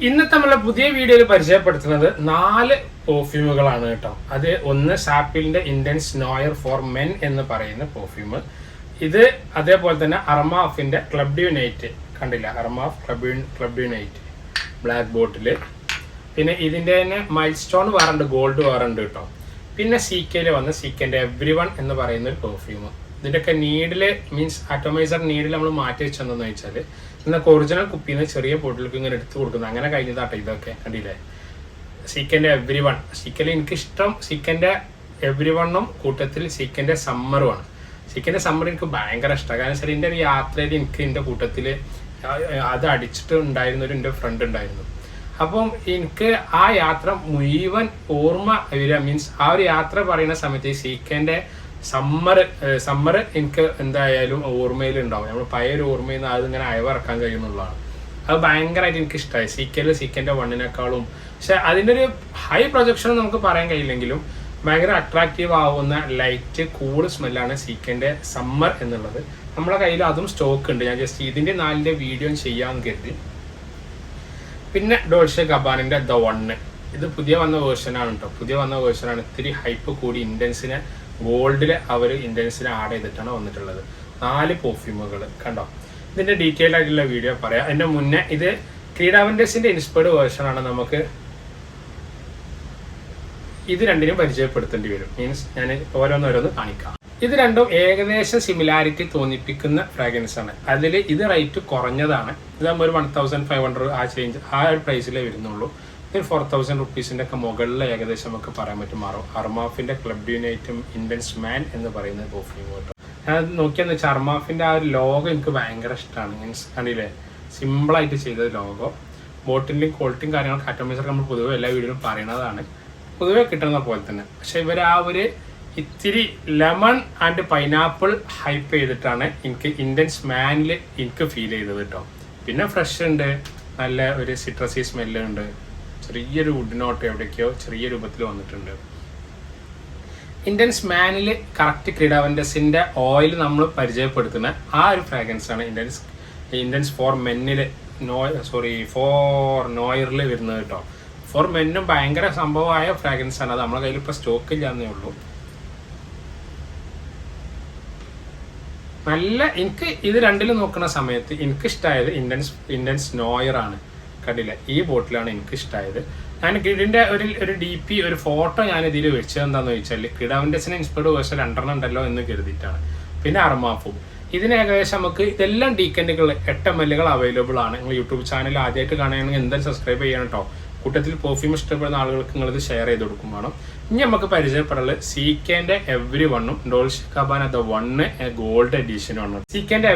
ഇന്നത്തെ നമ്മളെ പുതിയ വീഡിയോയിൽ പരിചയപ്പെടുത്തുന്നത് 4 പെർഫ്യൂമുകളാണ് കേട്ടോ. അത് ഒന്ന് സാപ്പിലിന്റെ ഇന്റൻസ് നോയർ ഫോർ മെൻ എന്ന് പറയുന്ന പെർഫ്യൂം. ഇത് അതേപോലെ തന്നെ അർമാഫിന്റെ ക്ലബ് ഡ്യൂ നൈറ്റ് കണ്ടില്ല, അർമാഫ് ക്ലബ് ഡ്യൂ നൈറ്റ് ബ്ലാക്ക് ബോട്ടില്. പിന്നെ ഇതിന്റെ തന്നെ മൈൽ സ്റ്റോൺ വേറുണ്ട്, ഗോൾഡ് വേറുണ്ട് കേട്ടോ. പിന്നെ സീക്കയിൽ വന്ന സീക്കന്റെ എവ്രി വൺ എന്ന് പറയുന്ന ഒരു പെർഫ്യൂം. ഇതിൻ്റെയൊക്കെ നീഡില് മീൻസ് അറ്റോമൈസർ നീഡിൽ നമ്മൾ മാറ്റി വെച്ചെന്ന് വെച്ചാൽ ഇന്നൊക്കെ ഒറിജിനൽ കുപ്പിയിൽ നിന്ന് ചെറിയ ബോട്ടിലേക്ക് ഇങ്ങനെ എടുത്ത് കൊടുക്കുന്നത്, അങ്ങനെ കഴിഞ്ഞതാട്ടോ ഇതൊക്കെ കണ്ടില്ലേ. സീക്കൻ്റെ എവ്രി വൺ, സീക്കൽ എനിക്കിഷ്ടം സീക്കൻ്റെ എവ്രി വണ്ണും കൂട്ടത്തിൽ സീക്കൻ്റെ സമ്മറുമാണ്. സീക്കൻ്റെ സമ്മർ എനിക്ക് ഭയങ്കര ഇഷ്ടമാണ്. കാരണം വെച്ചാൽ എൻ്റെ ഒരു യാത്രയിൽ എനിക്ക് എൻ്റെ കൂട്ടത്തിൽ അത് അടിച്ചിട്ട് ഉണ്ടായിരുന്നൊരു എൻ്റെ ഫ്രണ്ട് ഉണ്ടായിരുന്നു. അപ്പം എനിക്ക് ആ യാത്ര മുഴുവൻ ഓർമ്മ വരിക, മീൻസ് ആ ഒരു യാത്ര പറയുന്ന സമയത്ത് ഈ സീക്കൻ്റെ സമ്മർ എനിക്ക് എന്തായാലും ഓർമ്മയിലുണ്ടാവും. നമ്മൾ പഴയൊരു ഓർമ്മയിൽ നിന്ന് അതിങ്ങനെ അയവിറക്കാൻ കഴിയുന്നുള്ളതാണ്. അത് ഭയങ്കരമായിട്ട് എനിക്ക് ഇഷ്ടമായി സീക്കൻ്റെ വണ്ണിനേക്കാളും. പക്ഷെ അതിൻ്റെ ഒരു ഹൈ പ്രൊജക്ഷൻ നമുക്ക് പറയാൻ കഴിയില്ലെങ്കിലും ഭയങ്കര അട്രാക്റ്റീവ് ആവുന്ന ലൈറ്റ് കൂൾ സ്മെല്ലാണ് സീക്കൻ്റെ സമ്മർ എന്നുള്ളത്. നമ്മളെ കയ്യിൽ അതും സ്റ്റോക്ക് ഉണ്ട്. ഞാൻ ജസ്റ്റ് ഇതിൻ്റെ 4 വീഡിയോ ചെയ്യാമെന്ന് കരുതി. പിന്നെ ഡോൾഷെ ഗബാനിൻ്റെ ദ വണ്ണ്, ഇത് പുതിയ വന്ന വേർഷനാണ് കേട്ടോ. പുതിയ വന്ന വേർഷനാണ്. ഇത്തിരി ഹൈപ്പ് കൂടി ഇൻറ്റൻസിനെ ഗോൾഡിൽ അവർ ഇൻറ്റൻസിനെ ആഡ് ചെയ്തിട്ടാണ് വന്നിട്ടുള്ളത്. 4 പെർഫ്യൂമുകൾ കണ്ടോ. ഇതിൻ്റെ ഡീറ്റെയിൽ ആയിട്ടുള്ള വീഡിയോ പറയാം. അതിൻ്റെ മുന്നേ ഇത് ക്രീഡാവൻറ്റേഴ്സിൻ്റെ ഇൻസ്പയർഡ് വേർഷനാണ്. നമുക്ക് ഇത് രണ്ടിനും പരിചയപ്പെടുത്തേണ്ടി വരും. മീൻസ് ഞാൻ ഓരോന്നോരോന്ന് കാണിക്കാം. ഇത് രണ്ടും ഏകദേശം സിമിലാരിറ്റി തോന്നിപ്പിക്കുന്ന ഫ്രാഗ്രൻസ് ആണ്. അതിൽ ഇത് റേറ്റ് കുറഞ്ഞതാണ്. ഇതാകുമ്പോൾ ഒരു 1500 ആ ചേഞ്ച് ആ ഒരു പ്രൈസിലേ വരുന്നുള്ളൂ. ഇത് 4000 റുപ്പീസിൻ്റെ ഒക്കെ മുകളിൽ ഏകദേശം നമുക്ക് പറയാൻ പറ്റും. അർമാഫിൻ്റെ ക്ലബ് ഡ്യൂ നൈറ്റും ഇൻറ്റൻസ് മാൻ എന്ന് പറയുന്ന പെർഫ്യൂം കേട്ടോ. ഞാൻ നോക്കിയെന്ന് വെച്ചാൽ അർമാഫിൻ്റെ ആ ഒരു ലോഗോ എനിക്ക് ഭയങ്കര ഇഷ്ടമാണ്. മീൻസ് കണ്ടില്ലേ, സിമ്പിളായിട്ട് ചെയ്ത ലോഗോ. ബോട്ടിൻ്റെയും ക്വാളിറ്റിയും കാര്യങ്ങളൊക്കെ അറ്റോമൈസർ നമ്മൾ പൊതുവെ എല്ലാ വീഡിയോയിലും പറയുന്നതാണ്, പൊതുവെ കിട്ടുന്ന പോലെ തന്നെ. പക്ഷെ ഇവർ ആ ഒരു ഇത്തിരി ലെമൺ ആൻഡ് പൈനാപ്പിൾ ഹൈപ്പ് ചെയ്തിട്ടാണ് എനിക്ക് ഇൻറ്റൻസ് മാനിൽ എനിക്ക് ഫീൽ ചെയ്തത് കേട്ടോ. പിന്നെ ഫ്രഷ് ഉണ്ട്, നല്ല ഒരു സിട്രസി സ്മെല്ല് ഉണ്ട്, ചെറിയൊരു വുഡ് നോട്ട് എവിടേക്കോ ചെറിയ രൂപത്തിൽ വന്നിട്ടുണ്ട്. ഇൻറ്റൻസ് മാനിൽ കറക്റ്റ് ക്രീഡാവൻറ്റസിൻ്റെ ഓയിൽ നമ്മൾ പരിചയപ്പെടുത്തുന്ന ആ ഒരു ഫ്രാഗ്രൻസ് ആണ് ഇൻറ്റൻസ് ഫോർ മെന്നിൽ ഫോർ നോയറിൽ വരുന്നത് കേട്ടോ. ഫോർ മെന്നും ഭയങ്കര സംഭവമായ ഫ്രാഗ്രൻസ് ആണ്. അത് നമ്മളെ കയ്യിൽ ഇപ്പോൾ സ്റ്റോക്ക് ഇല്ലാന്നേ ഉള്ളൂ. നല്ല എനിക്ക് ഇത് രണ്ടിലും നോക്കുന്ന സമയത്ത് എനിക്കിഷ്ടമായത് ഇൻറ്റൻസ് നോയറാണ്. കണ്ടില്ല, ഈ ബോട്ടിലാണ് എനിക്കിഷ്ടമായത്. ഞാൻ ഇതിൻ്റെ ഒരു DP ഒരു ഫോട്ടോ ഞാൻ ഇതിൽ വെച്ചത് എന്താണെന്ന് ചോദിച്ചാൽ ക്രീഡാവൻറ്റസിനെ ഇൻസ്പയർഡ് വേർഷൻ 2 ഉണ്ടല്ലോ എന്ന് കരുതിയിട്ടാണ്. പിന്നെ അർമാഫും. ഇതിന് ഏകദേശം നമുക്ക് ഇതെല്ലാം ഡീക്കൻറ്റുകൾ 8 ml അവൈലബിൾ ആണ്. നിങ്ങൾ യൂട്യൂബ് ചാനൽ ആദ്യമായിട്ട് കാണുകയാണെങ്കിൽ എന്തായാലും സബ്സ്ക്രൈബ് ചെയ്യണം കേട്ടോ. കൂട്ടത്തിൽ പെർഫ്യൂം ഇഷ്ടപ്പെടുന്ന ആളുകൾക്ക് നിങ്ങളിത് ഷെയർ ചെയ്ത് കൊടുക്കും വേണം. ഇനി നമുക്ക് പരിചയപ്പെടാനുള്ളത് സീക്കൻ്റെ എവ്രി വണ്ണും Dolce Gabbana the one gold എഡീഷനുമാണ്. സീക്കൻ്റെ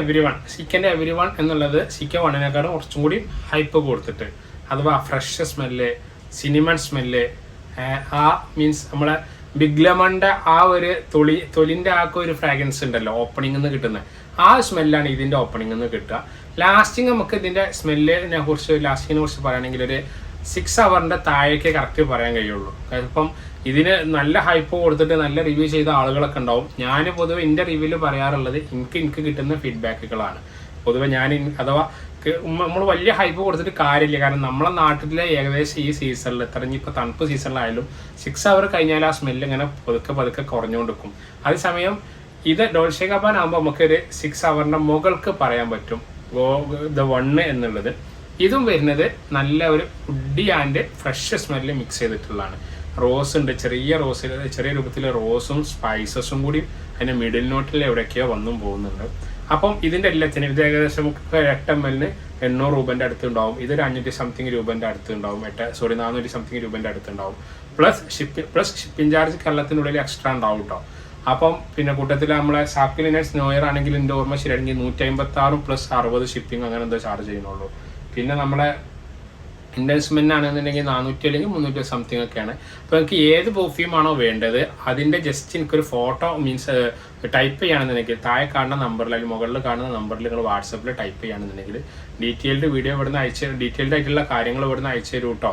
എവ്രി വൺ എന്നുള്ളത് സീക്ക വണ്ണിനേക്കാളും കുറച്ചും കൂടി ഹൈപ്പ് കൊടുത്തിട്ട്, അഥവാ ഫ്രഷ് സ്മെല്ല്, സിനിമൺ സ്മെല്ല്, ആ മീൻസ് നമ്മളെ ബിഗ് ലെമണിൻ്റെ ആ ഒരു തൊലിൻ്റെ ആ ഒരു ഫ്രാഗ്രൻസ് ഉണ്ടല്ലോ ഓപ്പണിംഗ് നിന്ന് കിട്ടുന്നത്, ആ സ്മെല്ലാണ് ഇതിൻ്റെ ഓപ്പണിംഗ് നിന്ന് കിട്ടുക. ലാസ്റ്റിങ് നമുക്ക് ഇതിൻ്റെ സ്മെല്ലിനെ കുറിച്ച് പറയുകയാണെങ്കിൽ ഒരു 6 hours താഴേക്ക് കറക്റ്റ് പറയാൻ കഴിയുള്ളൂ. ഇപ്പം ഇതിന് നല്ല ഹൈപ്പ് കൊടുത്തിട്ട് നല്ല റിവ്യൂ ചെയ്ത ആളുകളൊക്കെ ഉണ്ടാവും. ഞാൻ പൊതുവെ എൻ്റെ റിവ്യൂവിൽ പറയാറുള്ളത് എനിക്ക് കിട്ടുന്ന ഫീഡ്ബാക്കുകളാണ്. പൊതുവെ ഞാൻ അഥവാ നമ്മൾ വലിയ ഹൈപ്പ് കൊടുത്തിട്ട് കാര്യമില്ല. കാരണം നമ്മളെ നാട്ടിലെ ഏകദേശം ഈ സീസണിൽ എത്ര ഇനിയിപ്പോൾ തണുപ്പ് സീസണിലായാലും 6 hours കഴിഞ്ഞാൽ ആ സ്മെല്ല് ഇങ്ങനെ പതുക്കെ കുറഞ്ഞുകൊണ്ടിരിക്കും. അതേസമയം ഇത് ഡോൾഷെ ഗബാന ആകുമ്പോൾ നമുക്കൊരു 6 hours മുകൾക്ക് പറയാൻ പറ്റും ദ വണ്ണ് എന്നുള്ളത്. ഇതും വരുന്നത് നല്ല ഒരു woody and fresh smell mix ചെയ്തിട്ടുള്ളതാണ്. റോസ് ഉണ്ട്, ചെറിയ രൂപത്തിൽ റോസും സ്പൈസസും കൂടി അതിൻ്റെ മിഡിൽ നോട്ടിൽ എവിടെയൊക്കെയോ വന്നും പോകുന്നുണ്ട്. അപ്പം ഇതിൻ്റെ എല്ലാത്തിനും ഇത് ഏകദേശം 8 ml 800 രൂപേൻ്റെ അടുത്തുണ്ടാവും. ഇതൊരു 500 സംതിങ് രൂപേൻ്റെ അടുത്തുണ്ടാവും. 400 സംതിങ് രൂപേൻ്റെ അടുത്തുണ്ടാവും. പ്ലസ് ഷിപ്പിംഗ് ചാർജ് കേരളത്തിനുള്ളിൽ എക്സ്ട്രാ ഉണ്ടാവും കേട്ടോ. അപ്പം പിന്നെ കൂട്ടത്തിൽ നമ്മളെ സാപ്പിലിനേഴ്സ് നോയർ ആണെങ്കിൽ എൻ്റെ ഓർമ്മ ശരിയാണെങ്കിൽ 156 + 60 ഷിപ്പിംഗ് അങ്ങനെ എന്തോ ചാർജ് ചെയ്യുന്നുള്ളൂ. പിന്നെ നമ്മളെ ഇൻവെസ്റ്റ്മെൻ്റ് ആണെന്നുണ്ടെങ്കിൽ 400 അല്ലെങ്കിൽ 300 സംതിങ് ഒക്കെയാണ്. അപ്പോൾ എനിക്ക് ഏത് പെർഫ്യൂമാണോ വേണ്ടത് അതിൻ്റെ ജസ്റ്റ് എനിക്കൊരു ഫോട്ടോ മീൻസ് ടൈപ്പ് ചെയ്യുകയാണെന്നുണ്ടെങ്കിൽ താഴെ കാണുന്ന നമ്പറിൽ അല്ലെങ്കിൽ മുകളിൽ കാണുന്ന നമ്പറിൽ നിങ്ങൾ വാട്സപ്പിൽ ടൈപ്പ് ചെയ്യുകയാണെന്നുണ്ടെങ്കിൽ ഡീറ്റെയിൽഡ് വീഡിയോ ഇവിടുന്ന് ഡീറ്റെയിൽഡ് ആയിട്ടുള്ള കാര്യങ്ങൾ ഇവിടുന്ന് അയച്ചു തരും കേട്ടോ.